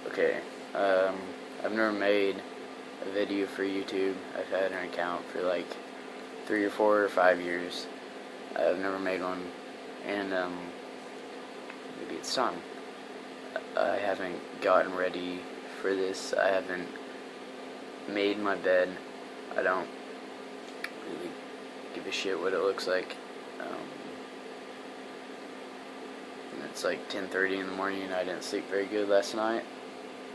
Okay, I've never made a video for YouTube. I've had an account for like 3 or 4 or 5 years. I've never made one, and maybe it's time. I haven't gotten ready for this. I haven't made my bed. I don't really give a shit what it looks like. It's like 10:30 in the morning and I didn't sleep very good last night,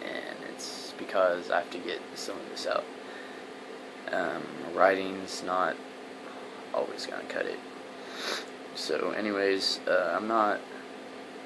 and it's because I have to get some of this out. Writing's not always gonna cut it. So anyways, I'm not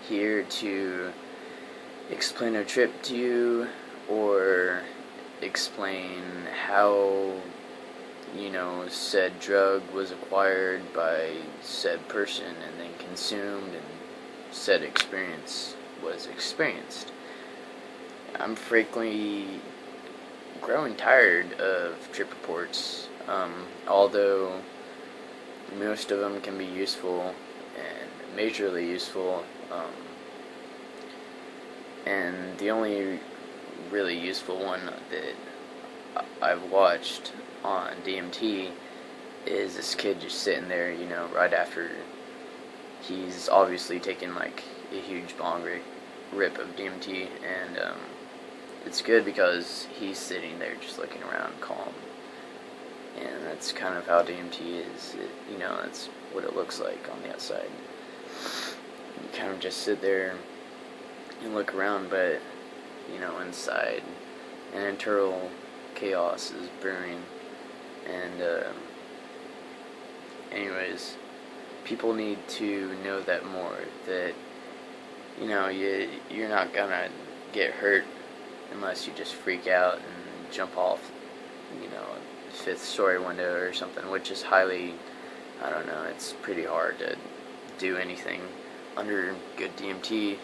here to explain a trip to you or explain how, said drug was acquired by said person and then consumed and said experience was experienced. I'm frankly growing tired of trip reports, although most of them can be useful and majorly useful, and the only really useful one that I've watched on DMT is this kid just sitting there, right after he's obviously taken like a huge bong rip of DMT, and it's good because he's sitting there just looking around calm, and that's kind of how DMT is. That's what it looks like on the outside. You kind of just sit there and look around, but inside an internal chaos is brewing, and anyways, people need to know that more, that you're not gonna get hurt unless you just freak out and jump off fifth story window or something, which is highly, I don't know, it's pretty hard to do anything under good DMT,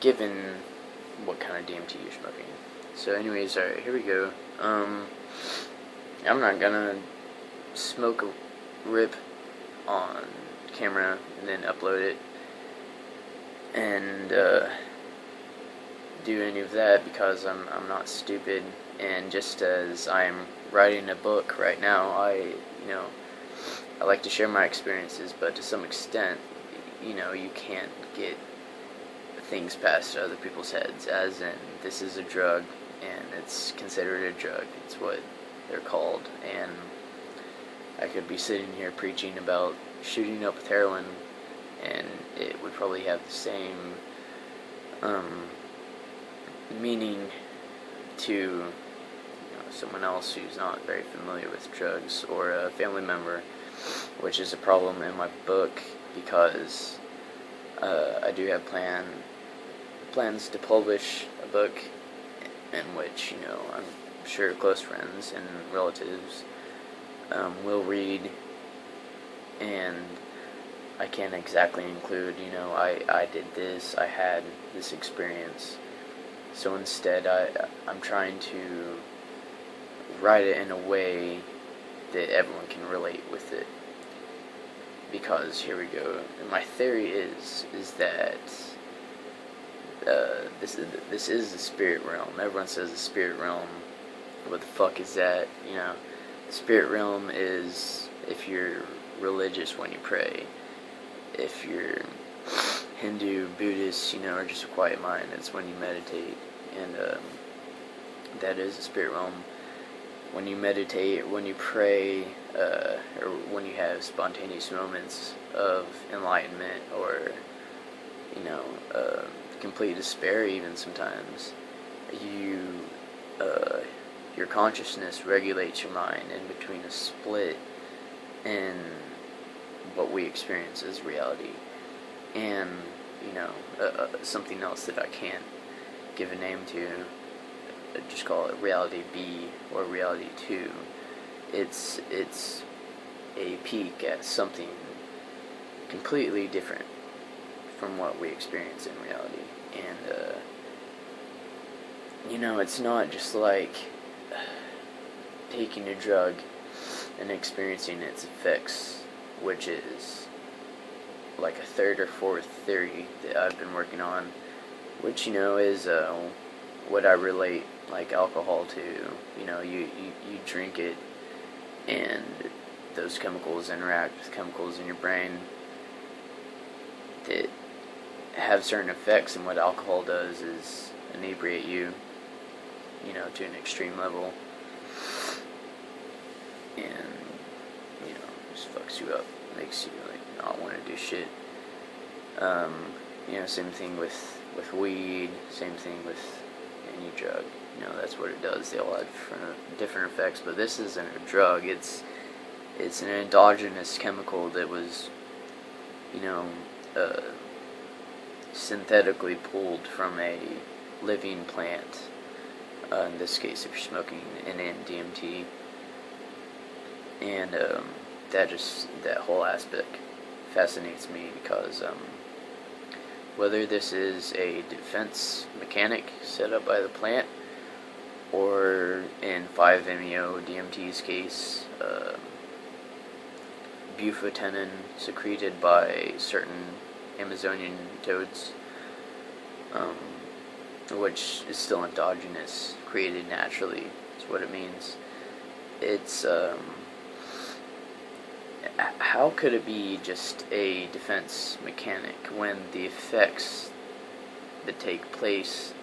given what kind of DMT you're smoking. So anyways, alright, here we go. I'm not gonna smoke a rip on camera and then upload it and do any of that, because I'm not stupid, and just as I'm writing a book right now, I like to share my experiences, but to some extent, you can't get things past other people's heads, as in, this is a drug, and it's considered a drug. It's what they're called, and I could be sitting here preaching about shooting up with heroin, and it would probably have the same meaning to someone else who's not very familiar with drugs, or a family member, which is a problem in my book, because I do have plans to publish a book in which I'm sure close friends and relatives will read, and I can't exactly include, I did this, I had this experience. So instead, I'm trying to write it in a way that everyone can relate with it. Because, here we go, and my theory is that this is the spirit realm. Everyone says the spirit realm. What the fuck is that? The spirit realm is if you're religious when you pray. If you're Hindu, Buddhist, or just a quiet mind, it's when you meditate. And that is the spirit realm. When you meditate, when you pray, or when you have spontaneous moments of enlightenment, or complete despair, even sometimes, your consciousness regulates your mind in between a split in what we experience as reality and something else that I can't give a name to. I just call it reality B or reality 2. It's a peek at something completely different from what we experience in reality. And it's not just like taking a drug and experiencing its effects, which is like a third or fourth theory that I've been working on, which is what I relate like alcohol to. You know, you drink it, and those chemicals interact with chemicals in your brain that have certain effects, and what alcohol does is inebriate you, you know, to an extreme level, and, you know, just fucks you up, makes you, like, not want to do shit. You know, same thing with weed, same thing with any drug, you know, that's what it does. They all have different effects, but this isn't a drug, it's an endogenous chemical that was, you know, synthetically pulled from a living plant. In this case, if you're smoking an DMT, and that whole aspect fascinates me because whether this is a defense mechanic set up by the plant, or in 5-MeO DMT's case, bufotenin secreted by certain Amazonian toads, which is still endogenous, created naturally, is what it means. It's, how could it be just a defense mechanic when the effects that take place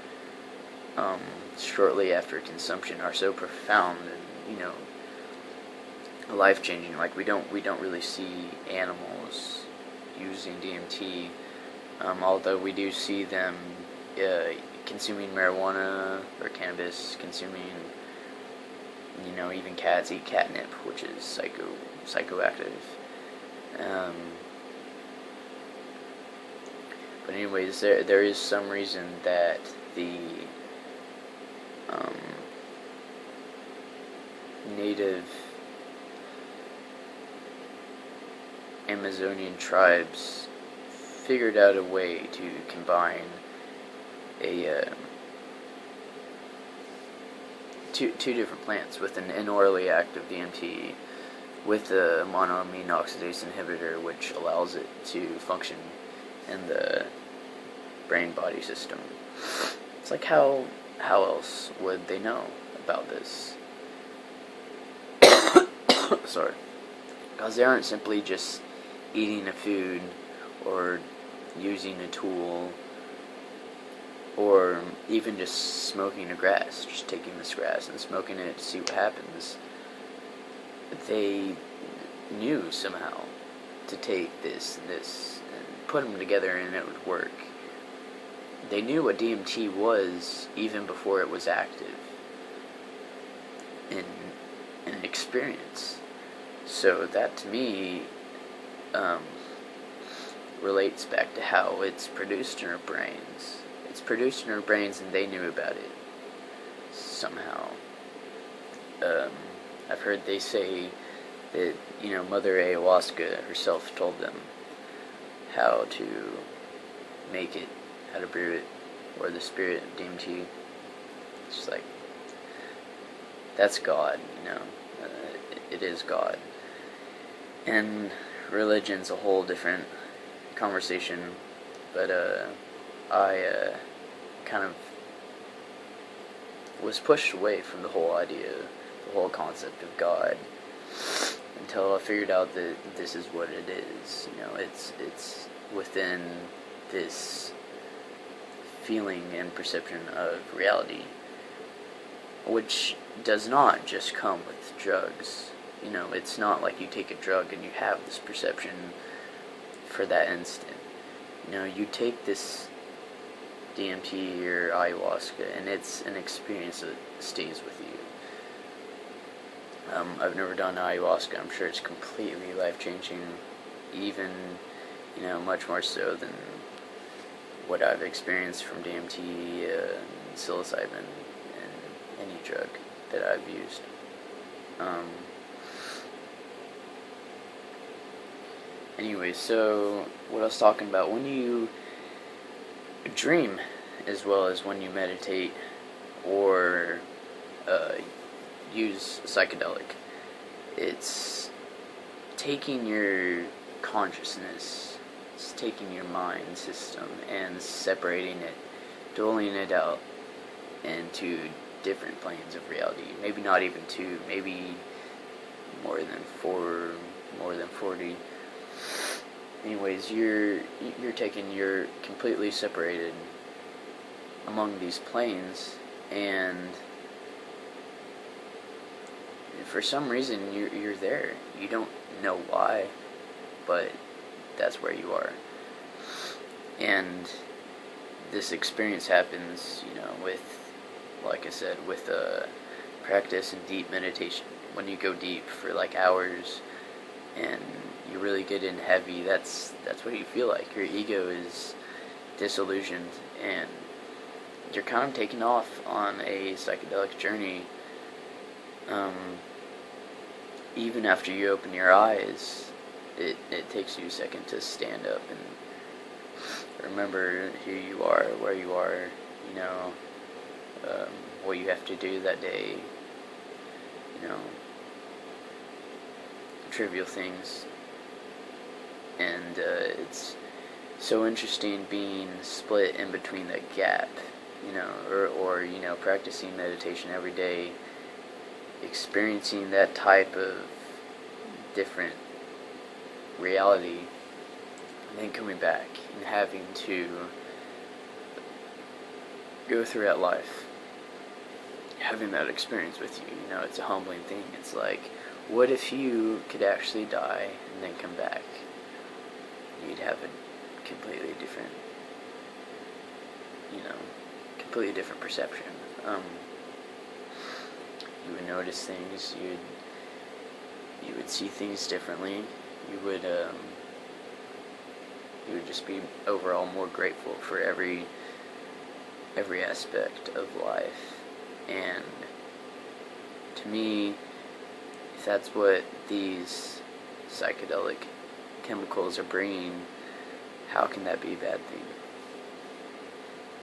shortly after consumption are so profound and, you know, life-changing? Like, we don't really see animals using DMT, although we do see them consuming marijuana or cannabis, consuming, you know, even cats eat catnip, which is psychoactive. But anyways, there is some reason that the native Amazonian tribes figured out a way to combine two different plants with an orally active DMT with a monoamine oxidase inhibitor, which allows it to function in the brain-body system. It's like, how else would they know about this? Sorry. Because they aren't simply just eating a food or using a tool or even just smoking a grass, just taking this grass and smoking it to see what happens. They knew somehow to take this and put them together and it would work. They knew what DMT was even before it was active in an experience. So that to me relates back to how it's produced in our brains. It's produced in our brains and they knew about it somehow. I've heard they say that, you know, Mother Ayahuasca herself told them how to make it, how to brew it, or the spirit of DMT. It's just like, that's God, you know. It is God. And religion's a whole different conversation, but I kind of was pushed away from the whole idea, the whole concept of God, until I figured out that this is what it is. You know, it's within this feeling and perception of reality, which does not just come with drugs. You know, it's not like you take a drug and you have this perception for that instant. You know, you take this DMT or ayahuasca and it's an experience that stays with you. I've never done ayahuasca. I'm sure it's completely life-changing, even, you know, much more so than what I've experienced from DMT and psilocybin and any drug that I've used. Anyway, so what I was talking about, when you dream as well as when you meditate or use psychedelic, it's taking your consciousness, it's taking your mind system and separating it, doling it out into different planes of reality. Maybe not even two, maybe more than four, more than 40. Anyways, you're completely separated among these planes, and for some reason you're there. You don't know why, but that's where you are. And this experience happens, with, like I said, with practice and deep meditation. When you go deep for like hours and you really get in heavy, that's what you feel like. Your ego is disillusioned, and you're kind of taken off on a psychedelic journey. Even after you open your eyes, it takes you a second to stand up and remember who you are, where you are, what you have to do that day, trivial things. And it's so interesting being split in between that gap, or practicing meditation every day, experiencing that type of different reality, and then coming back and having to go through that life, having that experience with you. It's a humbling thing. It's like, what if you could actually die and then come back? You'd have a completely different perception. You would notice things. You would see things differently. You would just be overall more grateful for every aspect of life. And to me, if that's what these psychedelic chemicals are bringing, how can that be a bad thing?